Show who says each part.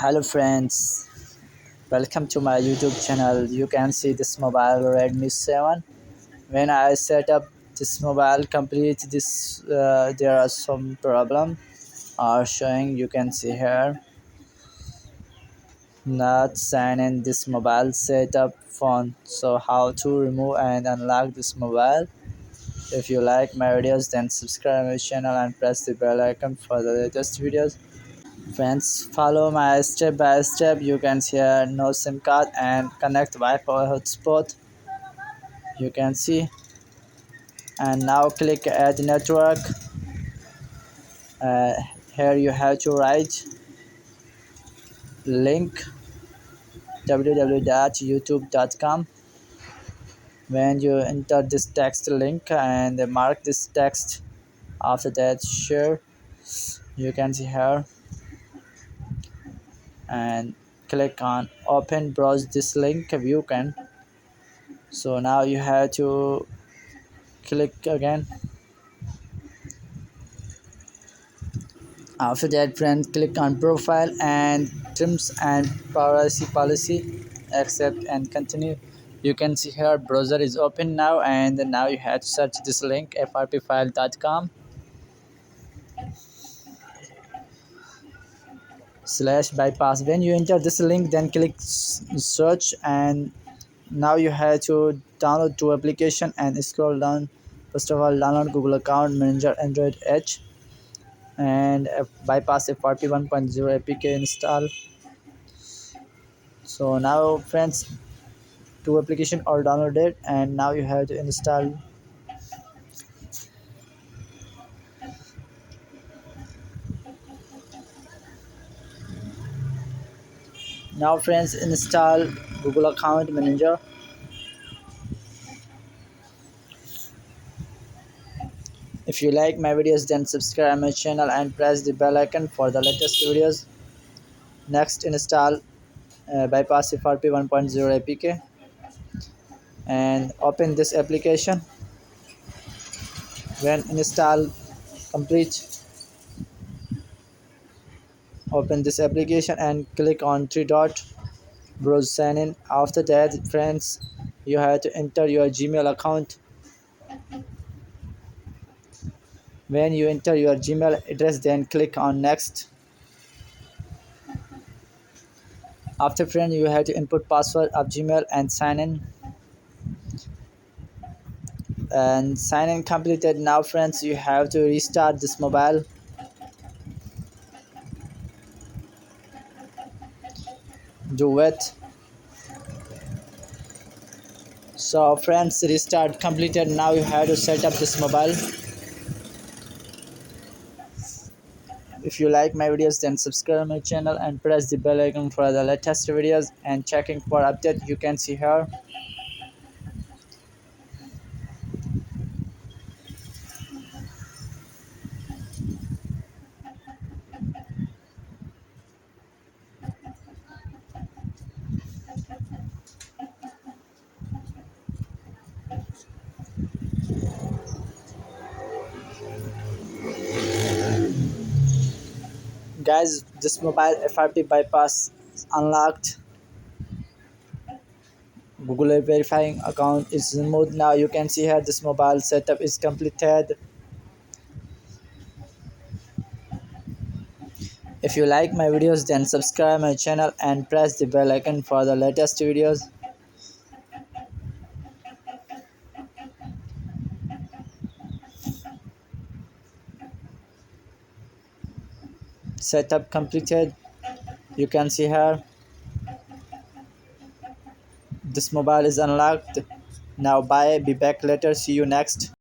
Speaker 1: Hello friends, welcome to my YouTube channel. You can see this mobile Redmi 7. When I set up this mobile complete this there are some problem are showing. You can see here not sign in this mobile setup phone. So how to remove and unlock this mobile? If you like my videos, then subscribe my channel and press the bell icon for the latest videos. Friends, follow my step by step. You can see here no SIM card and connect Wi-Fi hotspot. You can see, and now click add network. Uh, Here you have to write link www.youtube.com. When you enter this text link and mark this text, after that share. You can see here and click on open browse this link view can. So now you have to click again. After that, friends, click on profile and terms and privacy policy, accept and continue. You can see here browser is open now, and now you have to search this link frpfile.com slash bypass. When you enter this link, then click search, and now you have to download two application and scroll down. First of all, download Google Account Manager Android H and bypass FRP 1.0 APK install. So now friends, two application are downloaded and now you have to install. Now friends, install Google Account Manager. If you like my videos, then subscribe my channel and press the bell icon for the latest videos. Next, install bypass FRP 1.0 APK and open this application. When install complete, open this application and click on three dot browse sign in. After that, friends, you have to enter your Gmail account. When you enter your Gmail address, then click on next. After, friend, you have to input password of Gmail and sign in. And sign in completed. Now friends, you have to restart this mobile. Do it. So friends, restart completed. Now you have to set up this mobile. If you like my videos, then subscribe my channel and press the bell icon for the latest videos and checking for update. You can see here. Guys, this mobile FRP bypass is unlocked. Google verifying account is removed. Now you can see here this mobile setup is completed. If you like my videos, then subscribe my channel and press the bell icon for the latest videos. Setup completed. You can see here this mobile is unlocked. Now bye, be back later, see you next.